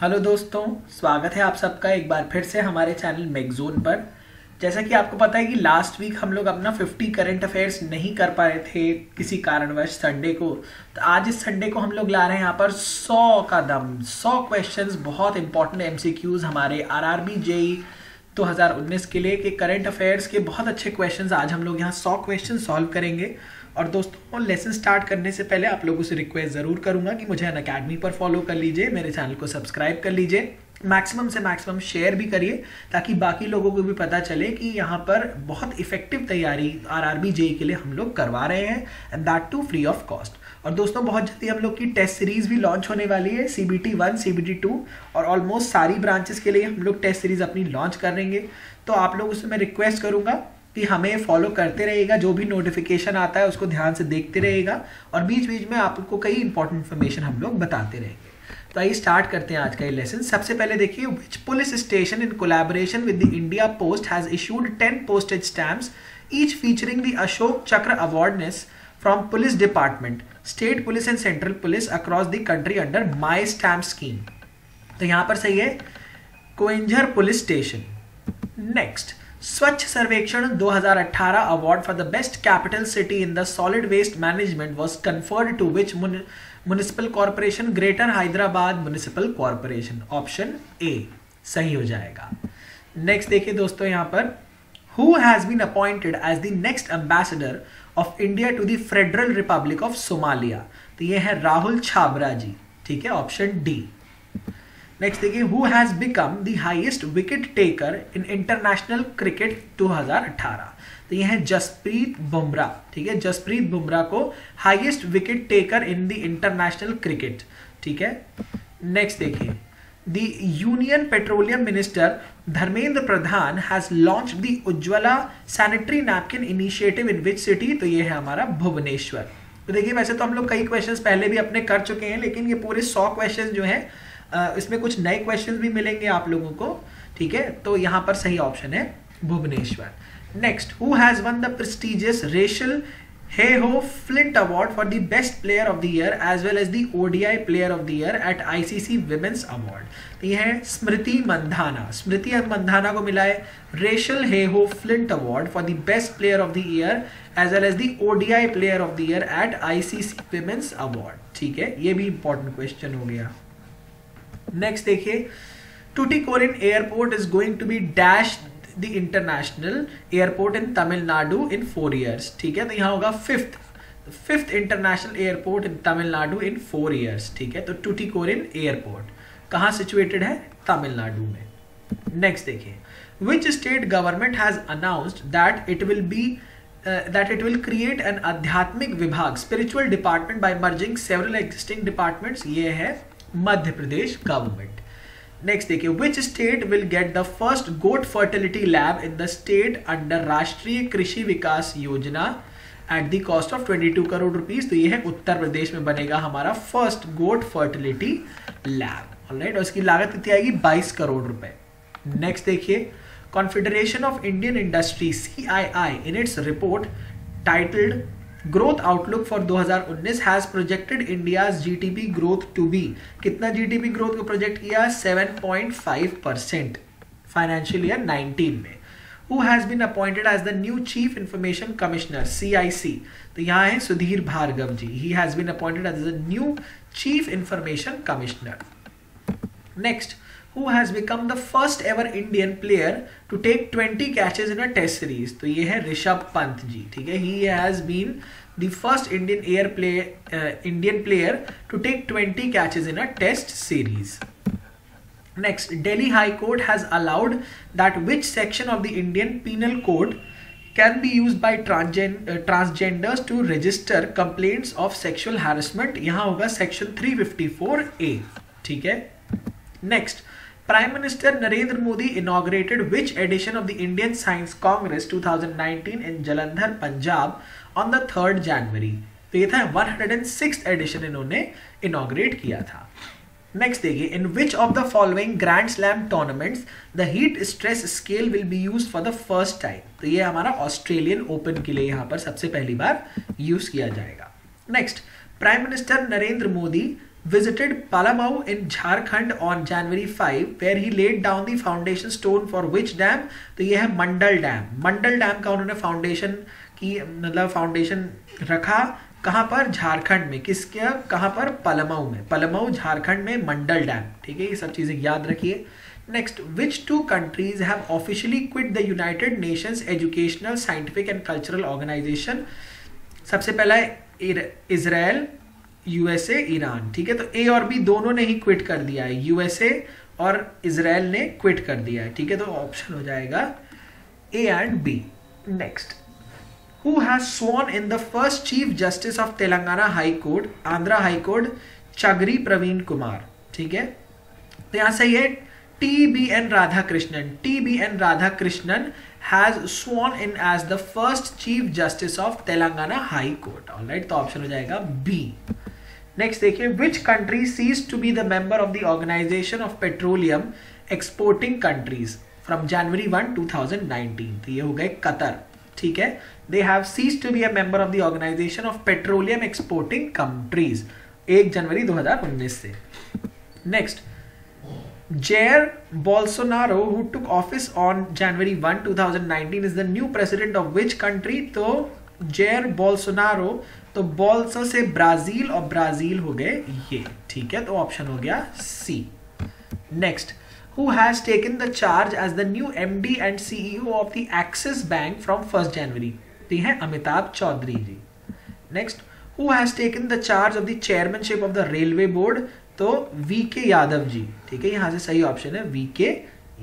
Hello दोस्तों, स्वागत है आप सबका एक बार फिर से हमारे चैनल मेगजोन पर। जैसा कि आपको पता है कि लास्ट वीक हम लोग अपना 50 करंट अफेयर्स नहीं कर पाए थे किसी कारणवश संडे को, तो आज इस संडे को हम लोग ला रहे हैं यहाँ पर 100 क्वेश्चंस, बहुत इंपॉर्टेंट एमसीक्यूज हमारे आरआरबी जेई 2019 के लिए के करंट अफेयर्स के बहुत अच्छे क्वेश्चंस। आज हम लोग यहाँ 100 क्वेश्चन सॉल्व करेंगे। और दोस्तों, लेसन स्टार्ट करने से पहले आप लोगों से रिक्वेस्ट ज़रूर करूंगा कि मुझे अनअकैडमी पर फॉलो कर लीजिए, मेरे चैनल को सब्सक्राइब कर लीजिए, मैक्सिमम से मैक्सिमम शेयर भी करिए ताकि बाकी लोगों को भी पता चले कि यहाँ पर बहुत इफेक्टिव तैयारी आरआरबी जेई के लिए हम लोग करवा रहे हैं, and that too free of cost. और दोस्तों, बहुत जल्दी हम लोग की टेस्ट सीरीज भी लॉन्च होने वाली है, CBT 1, CBT 2 और ऑलमोस्ट सारी ब्रांचेस के लिए हम लोग टेस्ट सीरीज अपनी लॉन्च करेंगे। तो आप लोगों से मैं रिक्वेस्ट करूंगा कि हमें फॉलो करते रहिएगा, जो भी नोटिफिकेशन आता है उसको ध्यान से देखते रहिएगा और बीच बीच में आपको कई इंपॉर्टेंट इन्फॉर्मेशन हम लोग बताते रहेंगे। तो आइए स्टार्ट करते हैं आज का ये लेसन। सबसे पहले देखिए, which police station in collaboration with the India Post has issued 10 postage stamps each featuring the Ashok Chakra awardees from police department, state police and central police across the country under my stamp scheme. तो यहां पर सही है कोइंझर police station. Next, Swachh Survekshan 2018 award for the best capital city in the solid waste management was conferred to which municipal corporation? Greater Hyderabad municipal corporation. Option A सही हो जाएगा। Next देखिए दोस्तों, यहां पर who has been appointed as the next ambassador of India to the federal republic of Somalia? तो ये है राहुल छाबरा जी, ठीक है, ऑप्शन डी। नेक्स्ट देखिए, who has become the highest wicket taker in international cricket 2018? तो ये है जसप्रीत बुमराह, ठीक है, जसप्रीत बुमराह को highest wicket taker in the international cricket, ठीक है। नेक्स्ट देखिए, the union petroleum minister Dharmendra Pradhan has launched the Ujjwala sanitary napkin initiative in which city? तो ये है हमारा भुवनेश्वर। तो देखिए, वैसे तो हम लोग कई क्वेश्चंस पहले भी अपने कर चुके हैं, लेकिन ये पूरे 100 क्वेश्चंस जो हैं इसमें कुछ नए क्वेश्चंस भी मिलेंगे आप लोगों को, ठीक है। तो यहां पर सही ऑप्शन है Bhubaneswar. Next, who has won the prestigious Rachael Heyhoe Flint award for the best player of the year as well as the ODI player of the year at ICC women's award? तो यह है स्मृति मंधाना। स्मृति मंधाना को मिला है Rachael Heyhoe Flint award for the best player of the year as well as the ODI player of the year at ICC women's award, ठीक है। ये भी इंपॉर्टेंट क्वेश्चन हो गया। नेक्स्ट देखिए, Tuticorin airport is going to be dash the international airport in Tamil Nadu in 4 years, ठीक है। तो यहां होगा fifth international airport in Tamil Nadu in 4 years, ठीक है। तो टूटिकोरिन एयरपोर्ट कहां सिचुएटेड है? तमिलनाडु में। नेक्स्ट देखिए, which state government has announced that it will create an Adhyatmik Vibhag, spiritual department by merging several existing departments? ये है मध्य प्रदेश गवर्नमेंट। नेक्स्ट देखिए, which state will get the first goat fertility lab in the state under Rashtriya Krishi Vikas Yojana at the cost of 22 crore rupees? तो ये है उत्तर प्रदेश में बनेगा हमारा first goat fertility lab, alright. और इसकी लागत कितनी आएगी? 22 करोड़ रुपए। नेक्स्ट देखिए, confederation of Indian industry CII in its report titled Growth Outlook for 2019 has projected India's GDP growth to be, कितना GDP ग्रोथ को प्रोजेक्ट किया? 7.5% फाइनेंशियल ईयर 19 में। Who has been appointed as the new Chief Information Commissioner CIC? तो यहाँ है सुधीर भार्गव जी। He has been appointed as the new Chief Information Commissioner. Next, who has become the first ever Indian player to take 20 catches in a test series? तो ये है ऋषभ पंत जी, ठीक है। He has been the first Indian player to take 20 catches in a test series. Next, Delhi High Court has allowed that which section of the Indian Penal Code can be used by transgenders to register complaints of sexual harassment? यहाँ होगा section 354A, ठीक है। Next, Prime Minister Narendra Modi inaugurated which edition of the Indian Science Congress 2019 in Jalandhar, Punjab on the 3rd January? तो ये था 106th edition इन्होंने inaugurate किया था। नेक्स्ट देखिए, in which of the following Grand Slam tournaments the heat stress scale will be used for the first time? तो ये हमारा ऑस्ट्रेलियन ओपन के लिए यहाँ पर सबसे पहली बार यूज किया जाएगा। Next, prime minister Narendra Modi visited Palamau in Jharkhand on January 5, where he laid down the foundation stone for which dam? तो ये है मंडल डैम। मंडल डैम का उन्होंने फाउंडेशन की मतलब फाउंडेशन रखा कहाँ पर? झारखंड में। किसके? कहाँ पर? पलमऊ में। पलमऊ झारखंड में मंडल डैम। ठीक है, ये सब चीजें याद रखिए। Next, which 2 countries have officially quit the United Nations Educational, Scientific and Cultural Organization? सबसे पहला है इजराइल, यूएसए, ईरान। ठीक है, तो ए और बी दोनों ने ही क्विट कर दिया है, यूएसए और इजराइल ने क्विट कर दिया है। ठीक है, तो ऑप्शन हो जाएगा A and B. Next, who has sworn in the first chief justice of Telangana high court, Andhra high court? Chagari Praveen Kumar. ठीक है, तो यहां सही है TBN Radhakrishnan. TBN Radhakrishnan has sworn in as the first Chief Justice of Telangana High Court. All right, तो option हो जाएगा B. Next देखिए, which country ceased to be the member of the Organization of Petroleum Exporting Countries from January 1, 2019? तो ये हो गए Qatar. ठीक है, they have ceased to be a member of the Organization of Petroleum Exporting Countries 1 जनवरी 2019 से। Next, Jair Bolsonaro, who took office on January 1, 2019, is the new president of which country? तो Jair Bolsonaro, तो बोल्सो से Brazil और Brazil हो गए ये। ठीक है, तो ऑप्शन हो गया C. Next, who has taken the charge as the new MD and CEO of the Axis Bank from 1st January? तो है Amitabh Chaudhary ji. Next, who has taken the charge of the chairmanship of the railway board? तो VK Yadav ji. ठीक है, यहां से सही option है VK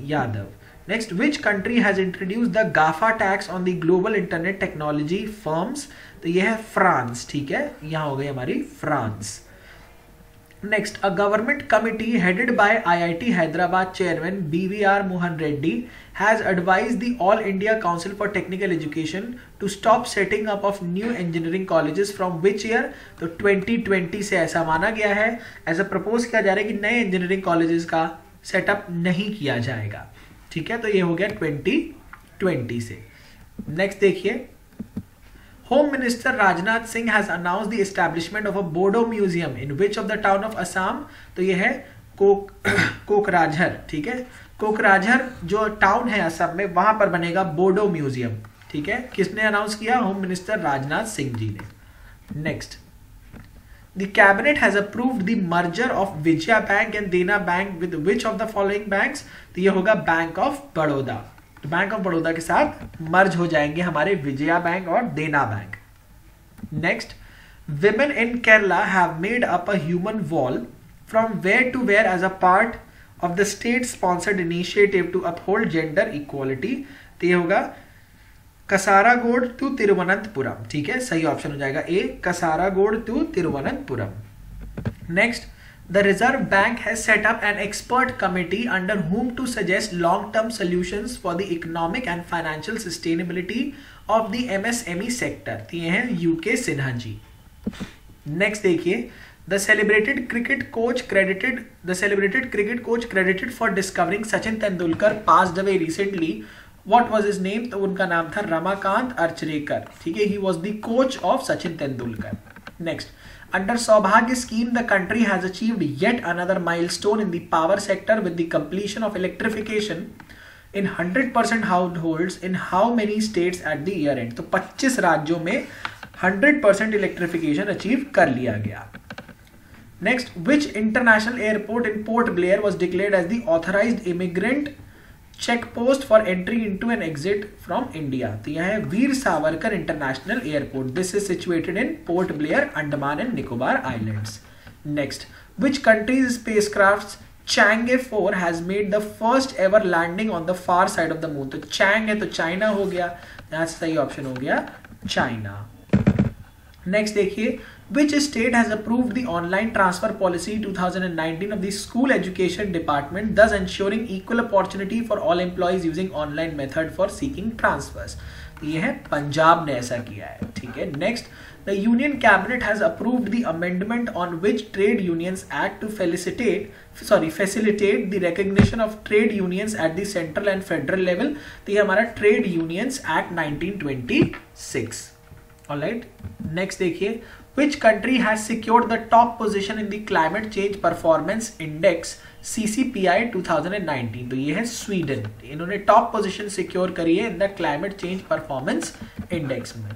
Yadav. Next, which country has introduce the GAFA tax on the global internet technology firms? तो यह है फ्रांस। ठीक है, यहां हो गई हमारी France. Next, a government committee headed by IIT Hyderabad chairman BVR Mohan Reddy has advised the All India Council for Technical Education to stop setting up of new engineering colleges from which year? तो 2020 से ऐसा माना गया है, ऐसा प्रपोज किया जा रहा है कि नए इंजीनियरिंग कॉलेजेस का सेटअप नहीं किया जाएगा। ठीक है, तो ये हो गया 2020 से। नेक्स्ट देखिए, home minister Rajnath Singh has announced the establishment of a Bodo museum in which of the town of Assam? तो ये है कोकराझार। ठीक है, कोकराझार जो टाउन है असम में, वहां पर बनेगा बोडो म्यूजियम। ठीक है, किसने अनाउंस किया? होम मिनिस्टर राजनाथ सिंह जी ने। Next, the cabinet has approved the merger of Vijaya bank and Dena bank with which of the following banks? तो ये होगा बैंक ऑफ बड़ौदा। तो बैंक ऑफ बड़ौदा के साथ मर्ज हो जाएंगे हमारे विजया बैंक और Dena bank. Next, women in Kerala have made up a human wall from where to where as a part of the state sponsored initiative to uphold gender equality? तो ये होगा कसारागोड टू तिरुवनंतपुरम। ठीक है, सही ऑप्शन हो जाएगा A, Kasaragod to Thiruvananthapuram. Next, the reserve bank has set up an expert committee under whom to suggest long term solutions for the economic and financial sustainability of the MSME sector? तो ये हैं UK Sinha ji. Next देखिए, The celebrated cricket coach credited for discovering Sachin Tendulkar passed away recently. What was his name? तो उनका नाम था रमाकांत अर्चरेकर। ठीक है, he was the coach of Sachin Tendulkar. Next, under Saubhagya scheme, the country has achieved yet another milestone in the power sector with the completion of electrification in 100% households in how many states at the year end? तो 25 राज्यों में 100% electrification achieve कर लिया गया। Next, which international airport in Port Blair was declared as the authorized immigrant check post for entry into and exit from India? तो यह है Veer Savarkar international airport. This is situated in Port Blair, Andaman and Nicobar islands. Next, which country's spacecraft Chang'e 4 has made the first ever landing on the far side of the moon? तो Chang है तो China हो गया, यहाँ से सही ऑप्शन हो गया चाइना। नेक्स्ट देखिए, which state has approved the online transfer policy 2019 of the school education department, thus ensuring equal opportunity for all employees using online method for seeking transfers? ये है पंजाब ने ऐसा किया है। ठीक है, next, the union cabinet has approved the amendment on which trade unions act to facilitate the recognition of trade unions at the central and federal level? तो ये हमारा trade unions act 1926। Alright, next देखिए, Which country has secured the top position in the Climate Change Performance Index CCPI 2019? तो ये है Sweden, इन्होंने top position secure करी है in the climate change performance index में।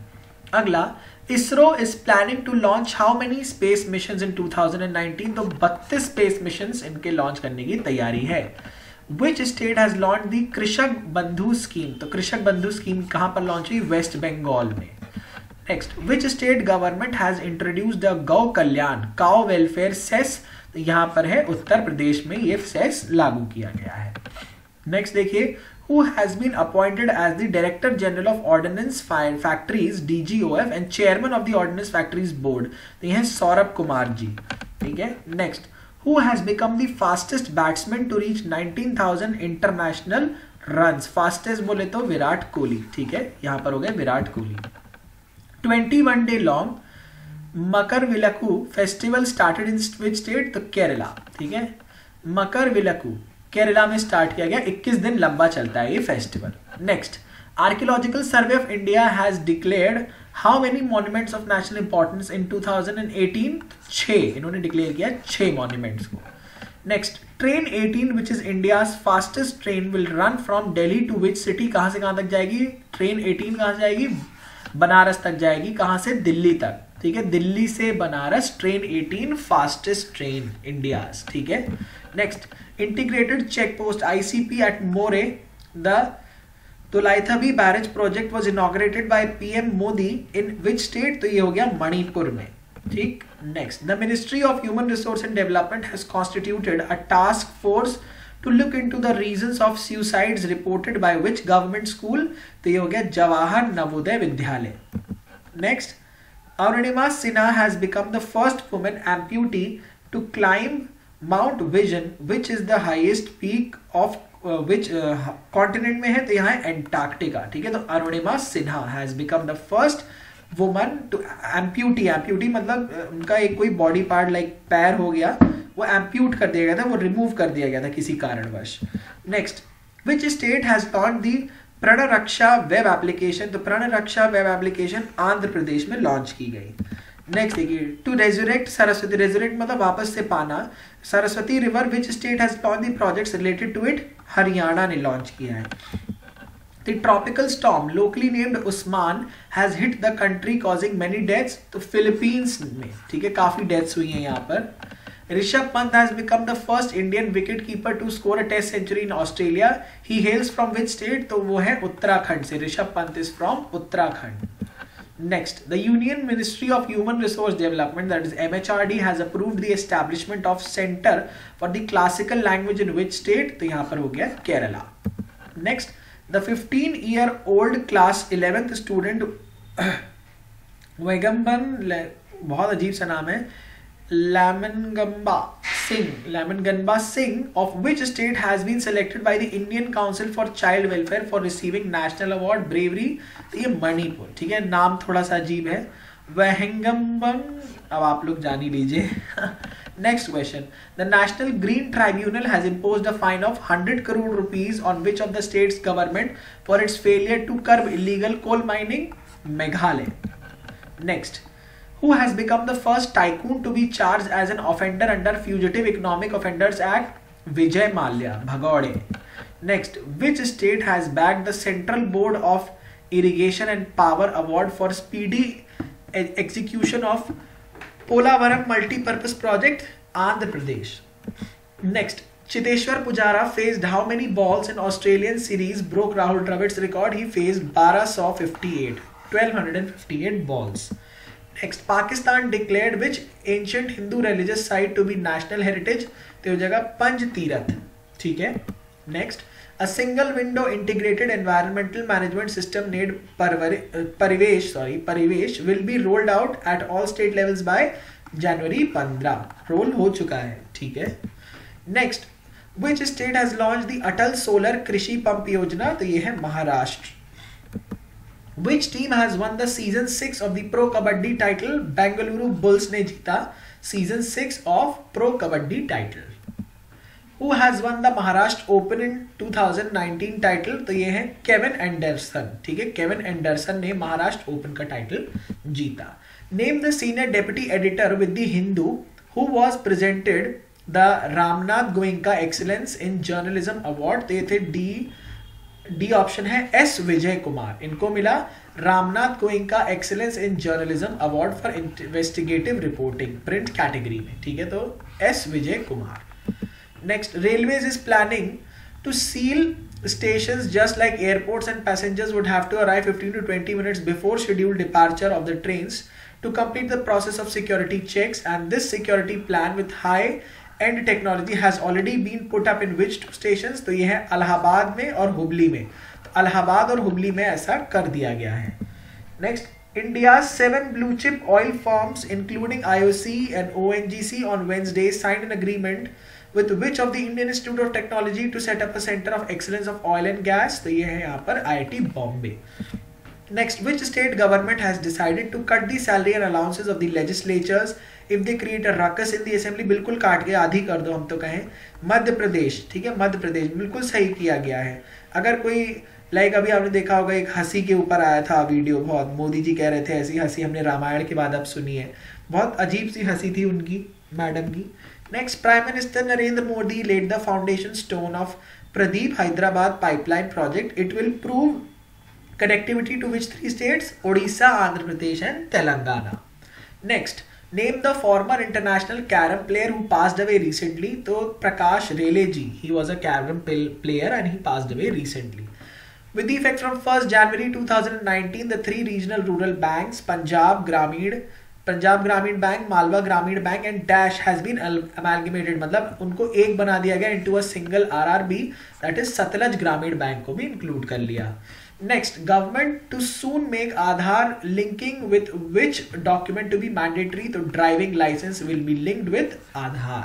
अगला, ISRO is planning to launch how many space missions in 2019? तो 32 space missions इनके लॉन्च करने की तैयारी है। Which state has launched the कृषक बंधु स्कीम? तो कृषक बंधु स्कीम कहां पर लॉन्च हुई? वेस्ट बंगाल में। Next, which state government has introduced the गौ कल्याण काउ वेलफेयर सेस? तो यहां पर है उत्तर प्रदेश में ये सेस लागू किया गया है। नेक्स्ट देखिए, who has been appointed as the director general of ordnance factories DGOF and chairman of the ordnance factories board? तो ये है सौरभ कुमार जी। ठीक है। Next, who has become the fastest batsman to reach 19,000 international runs? Fastest बोले तो विराट कोहली। ठीक है, यहां पर हो गए Virat Kohli. 21 day long Makaravilakku festival started in which state? तो केरला। ठीक है, मकरविलक्कू केरला में स्टार्ट किया गया, 21 दिन लंबा चलता है ये festival. Next, archaeological survey of India has declared how many monuments of national importance in 2018? 6 इन्होंने डिक्लेयर किया, 6 मॉन्यूमेंट्स को। Next, train 18 which is India's fastest train will run from Delhi to which city? कहां से कहां तक जाएगी ट्रेन 18? कहां से जाएगी? बनारस तक जाएगी। कहां से? दिल्ली तक। ठीक है, दिल्ली से Banaras train 18 fastest train India's. ठीक है। Next, integrated check post ICP at Moreh the Dolaithabi barrage project was inaugurated by PM Modi in which state? तो ये हो गया मणिपुर में। ठीक। Next, the ministry of human resource and development has constituted a task force to look into the reasons of suicides reported by which government school? तो ये हो गया Jawahar Navodaya Vidyalaya. Next, Arunima Sinha has become the first woman amputee to climb Mount Vision, which is the highest peak of which continent में है? तो यहाँ है Antarctica. ठीक है, तो Arunima Sinha has become the first woman to amputee मतलब उनका एक कोई बॉडी पार्ट लाइक पैर हो गया, वो एम्प्यूट कर दिया गया था, वो रिमूव कर दिया गया था किसी कारणवश। Next, which state has launch the Pranraksha web application? तो प्रणरक्षा वेब एप्लीकेशन आंध्र प्रदेश में लॉन्च की गई। नेक्स्ट देखिए, टू रेजुरेक्ट सरस्वती, रेजुरेक्ट मतलब वापस से पाना, Saraswati river which state has launch the projects related to it? Haryana ने लॉन्च किया है। The tropical storm locally named Usman has hit the country causing many deaths? तो फिलीपींस में। ठीक है, काफी डेथ्स हुई हैं यहाँ पर। Rishabh Pant has become the first Indian wicketkeeper to score a test century in Australia. He hails from which state? तो वो है उत्तराखंड से। Rishabh Pant is from Uttarakhand. Next, the Union Ministry of Human Resource Development, that is MHRD, has approved the establishment of Center for the Classical Language in which state? तो यहाँ पर हो गया Kerala. Next, the 15-year-old class 11th student वेगम्बन, बहुत अजीब सा नाम है, Lamangamba Singh of which state has been selected by the Indian Council for Child Welfare for receiving National Award Bravery? तो ये मणिपुर। ठीक है, नाम थोड़ा सा अजीब है, वेहंगम्बन, अब आप लोग जान ही लीजिए। Next question, the National Green Tribunal has imposed a fine of 100 crore rupees on which of the state's government for its failure to curb illegal coal mining? Meghalaya. Next, who has become the first tycoon to be charged as an offender under Fugitive Economic Offenders Act? Vijay Mallya, Bhagode. Next, which state has backed the Central Board of Irrigation and Power Award for speedy execution of Polavaram Multi-Purpose Project? Andhra Pradesh. Next, Chiteshwar Pujara faced how many balls in Australian series broke Rahul Dravid's record? He faced 1258, 1258 balls. Next, Pakistan declared which ancient Hindu religious site to be national heritage? तो ये जगह पंज तीरथ। ठीक है। Next, a single window integrated environmental management system named Parivesh will be rolled out at all state levels by January 15। Role हो चुका है। ठीक है। Next, which state has launched the Atal Solar Krishi Pump योजना? तो ये है Maharashtra. Which team has won the season 6 of the Pro Kabaddi title? Bengaluru Bulls ने जीता season 6 of Pro Kabaddi title. Who has won the Maharashtra open in 2019 title? तो ये है Kevin Anderson, ठीक है, केविन एंडरसन ने महाराष्ट्र ओपन का टाइटल जीता। Name the senior deputy editor with the Hindu who was presented the Ramnath Goenka excellence in journalism award. तो ये थे डी ऑप्शन है एस विजय कुमार, इनको मिला Ramnath Goenka excellence in journalism award for investigative reporting print category में, ठीक है, तो S Vijay Kumar. Next, Railways is planning to seal stations just like airports, and passengers would have to arrive 15 to 20 minutes before scheduled departure of the trains to complete the process of security checks. And this security plan with high-end technology has already been put up in which two stations? तो ये है इलाहाबाद में और हुबली में। तो इलाहाबाद और हुबली में ऐसा कर दिया गया है। Next, India's 7 blue chip oil firms including IOC and ONGC on Wednesday signed an agreement with which of the Indian Institute of Technology to set up a center of excellence of oil and gas? तो ये है यहाँ पर IIT Bombay. Next, which state government has decided to cut the salary and allowances of the legislatures if they create a ruckus in the assembly? बिल्कुल काट के आधी कर दो, हम तो कहें मध्य प्रदेश, ठीक है, मध्य प्रदेश बिल्कुल सही किया गया है। अगर कोई अभी आपने देखा होगा एक हंसी के ऊपर आया था वीडियो, बहुत मोदी जी कह रहे थे ऐसी हंसी हमने रामायण के बाद अब सुनी है, बहुत अजीब सी हंसी थी उनकी मैडम की। Next, Prime Minister Narendra Modi laid the foundation stone of Pradeep Hyderabad pipeline project. It will prove connectivity to which 3 states? Odisha, Andhra Pradesh and Telangana. Next, name the former international carom player who passed away recently. तो Prakash Rele ji, he was a carom player and he passed away recently. With the effect from 1st January 2019, the 3 regional rural banks, Punjab Grameen Bank, Malwa Grameen Bank and Dash has been amalgamated, मतलब उनको एक बना दिया गया into a single RRB, that is Satluj Grameen Bank को भी include कर लिया। Next, government to soon make Aadhaar linking with which document to be mandatory? तो driving license will be linked with Aadhaar.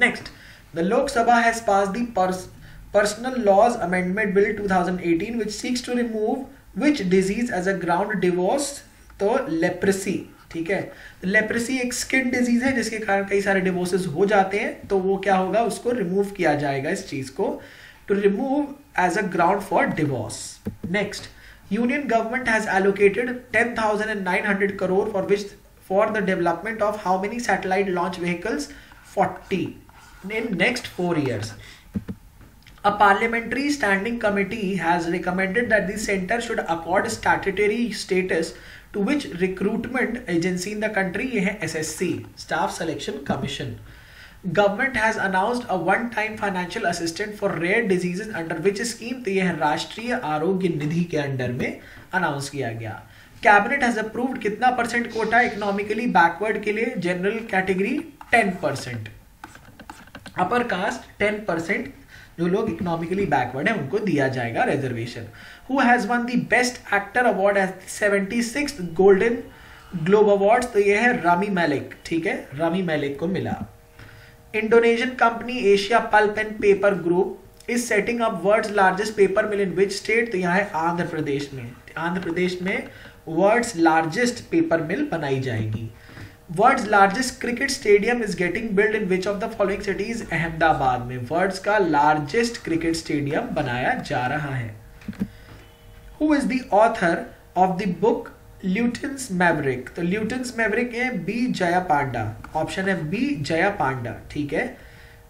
Next, the Lok Sabha has passed the Personal Laws Amendment Bill 2018 which seeks to remove which disease as a ground divorce? तो leprosy, ठीक है, leprosy एक skin disease है जिसके कारण कई सारे divorces हो जाते हैं, तो वो क्या होगा, उसको रिमूव किया जाएगा इस चीज को, to remove as a ground for divorce. Next, union government has allocated 10,900 crore for the development of how many satellite launch vehicles? 40 in next 4 years. A parliamentary standing committee has recommended that the center should accord statutory status to which recruitment agency in the country? ये है SSC, Staff Selection Commission. Government has announced a one-time financial assistance for rare diseases under which scheme? तो ये है राष्ट्रीय आरोग्य निधि के under में announce किया गया। कैबिनेट हैज अप्रूव्ड कितना परसेंट कोटा इकोनॉमिकली बैकवर्ड के लिए? जनरल कैटेगरी 10%, अपर कास्ट 10%, जो लोग इकोनॉमिकली बैकवर्ड है उनको दिया जाएगा reservation. Who has won the Best Actor Award at 76th Golden Globe Awards? तो ये है रामी मलिक, ठीक है, रामी मलिक को मिला। Indonesian company Asia pulp and paper group is setting up world's largest paper mill in which state? तो यहाँ है आंध्र प्रदेश में। आंध्र प्रदेश में वर्ल्ड्स लार्जेस्ट पेपर मिल बनाई जाएगी। World's largest cricket stadium is getting build in which of the following cities? Ahmedabad में world's का largest cricket stadium बनाया जा रहा है। Who is the author of the book Lutyens Maverick? तो Lutyens Maverick है बी जया पांडा, ऑप्शन है बी जया पांडा, ठीक है,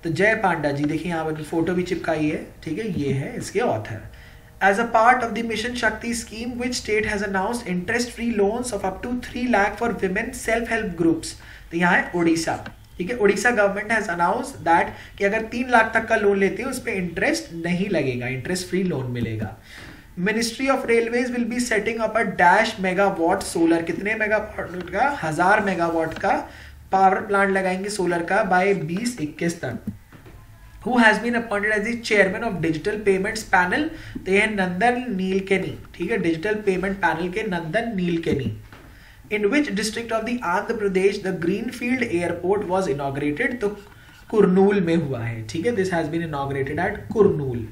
तो जय पांडा जी देखिए यहाँ पर फोटो भी चिपकाई है, ठीक है, ये है इसके author. As a part of the Mission Shakti scheme, which state has announced interest-free loans of up to 3 lakh for women self-help groups? तो यहाँ है उड़ीसा, ठीक है, Orissa government has announce that कि अगर 3 लाख तक का लोन लेते हैं उस पर इंटरेस्ट नहीं लगेगा, इंटरेस्ट फ्री लोन मिलेगा। Ministry of railways will be setting up a dash megawatt solar, कितने मेगावाट का? 1000 मेगावाट का पावर प्लांट लगाएंगे सोलर का बाय 2021 तक। Who has been appointed as the chairman of digital payments panel? तो यह नंदन नीलकेनी, ठीक है, डिजिटल पेमेंट पैनल के नंदन Nilekani. In which district of the Andhra Pradesh the Greenfield Airport was inaugurated? तो कुरनूल में हुआ है, ठीक है, this has been inaugurated at Kurnool.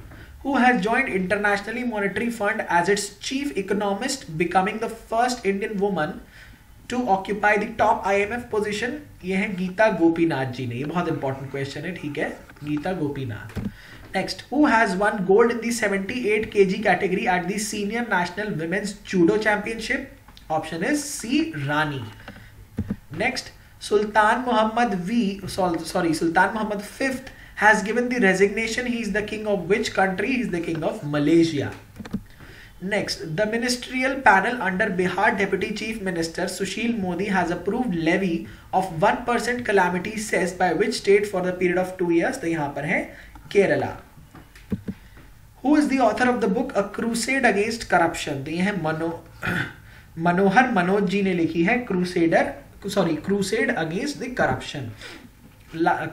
Who has joined Internationally Monetary Fund as its chief economist, becoming the first Indian woman to occupy the top IMF position? ये है गीता गोपीनाथ जी ने, ये बहुत इंपॉर्टेंट क्वेश्चन है, ठीक है, Gita Gopinath. Next, who has won gold in the 78 kg category at the senior national women's judo championship? Option is C, Rani. Next, Sultan Muhammad V has given the resignation. He is the king of which country? He is the king of Malaysia. Next, the ministerial panel under Bihar Deputy Chief Minister Sushil Modi has approved levy of 1% calamity cess by which state for the period of 2 years? तो यहाँ पर है Kerala. Who is the author of the book A Crusade Against Corruption? तो ये है मनोहर मनोज जी ने लिखी है crusade against the corruption.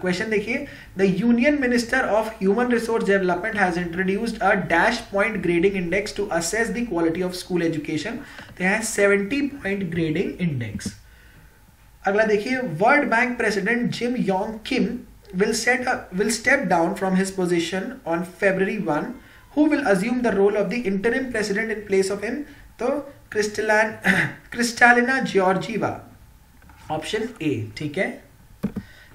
Question देखिए, the union minister of human resource development has introduced a dash point grading index to assess the quality of school education. तो है 70 point grading index. अगला देखिए, world bank president Jim Yong Kim will step down from his position on February 1. Who will assume the role of the interim president in place of him? तो Kristalina Georgieva, option A, ठीक है।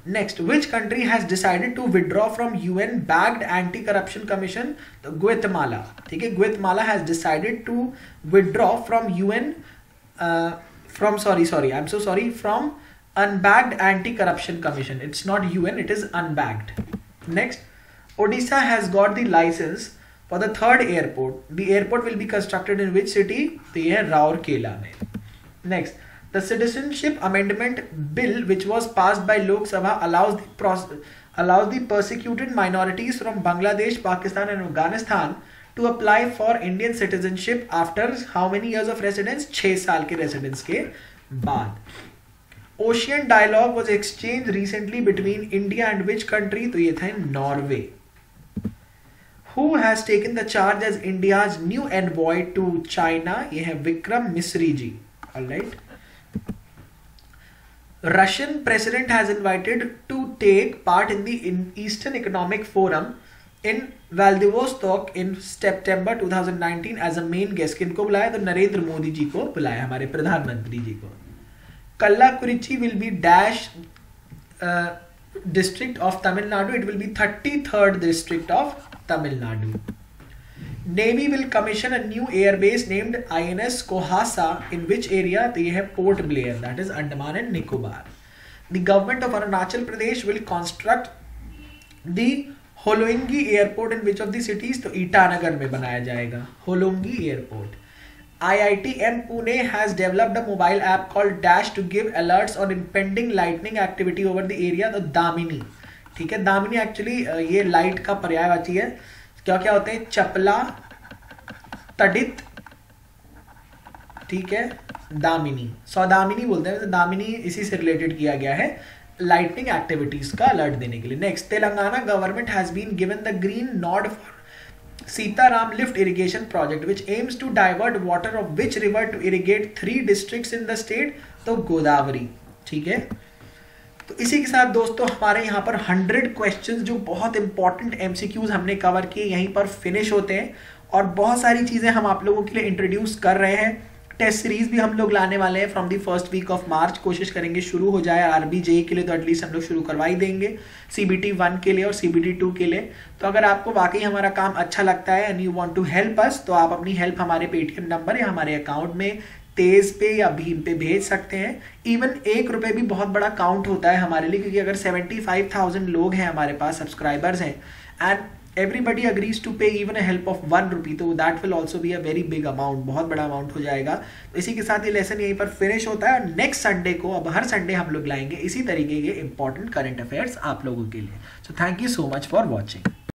Next, which country has decided to withdraw from UN backed anti corruption commission? तो Guatemala, ठीक है, Guatemala has decided to withdraw from UN फ्रॉम unbacked anti-corruption commission. It's not UN, it is unbacked. Next, Odisha has got the license for the third airport. The airport will be constructed in which city? तो ये है राउरकेला में। Next, the citizenship amendment bill which was passed by Lok Sabha allows the persecuted minorities from Bangladesh, Pakistan and Afghanistan to apply for Indian citizenship after how many years of residence? 6 साल के residence के बाद। Ocean dialogue was exchanged recently between India and which country? तो ये था Norway. Who has taken the charge as India's new envoy to China? ये है विक्रम मिश्री जी। All right. Russian president has invited to take part in the Eastern Economic Forum in Vladivostok in September 2019 as a main guest. किनको बुलाया? तो नरेंद्र मोदी जी को बुलाया, हमारे प्रधानमंत्री जी को। Kallakurichi will be dash district of Tamil Nadu. It will be 33rd district of Tamil Nadu. Navy will commission a new airbase named INS Kohasa in which area? तो ये है Port Blair, that is Andaman and Nicobar. The government of Arunachal Pradesh will construct the Holongi airport in which of the cities? तो ईटानगर में बनाया जाएगा Holongi airport. IITM Pune has developed a mobile app called Dash to give alerts on impending lightning activity over the area. तो दामिनी, ठीक है, Damini actually ये light का पर्यायवाची है। क्या क्या होते हैं? चपला, तड़ित, ठीक है, दामिनी, सौदामिनी बोलते हैं, तो दामिनी इसी से रिलेटेड किया गया है लाइटनिंग एक्टिविटीज का अलर्ट देने के लिए। Next, Telangana government has been given the green nod for Sitaram Lift Irrigation Project which aims to divert water of which river to irrigate 3 districts in the state? तो गोदावरी, ठीक है। तो इसी के साथ दोस्तों हमारे यहाँ पर 100 क्वेश्चंस जो बहुत इंपॉर्टेंट MCQs हमने कवर किए यहीं पर फिनिश होते हैं, और बहुत सारी चीजें हम आप लोगों के लिए इंट्रोड्यूस कर रहे हैं। टेस्ट सीरीज भी हम लोग लाने वाले हैं from the first week of March. कोशिश करेंगे शुरू हो जाए आरबी जेई के लिए, तो एटलीस्ट हम लोग शुरू करवा ही देंगे, CBT 1 के लिए और CBT 2 के लिए। तो अगर आपको वाकई हमारा काम अच्छा लगता है and you want to help us, तो आप अपनी हेल्प हमारे पेटीएम नंबर या हमारे अकाउंट में तेज पे या भीम पे भेज सकते हैं। इवन 1 रुपये भी बहुत बड़ा काउंट होता है हमारे लिए, क्योंकि अगर 75,000 लोग हैं हमारे पास, सब्सक्राइबर्स हैं, and everybody agrees to pay even a help of 1 rupee, तो that will also be a very big amount, बहुत बड़ा अमाउंट हो जाएगा। तो इसी के साथ ये लेसन यहीं पर फिनिश होता है, और नेक्स्ट संडे को, अब हर संडे हम लोग लाएंगे इसी तरीके के इंपॉर्टेंट करंट अफेयर्स आप लोगों के लिए। So thank you so much for watching.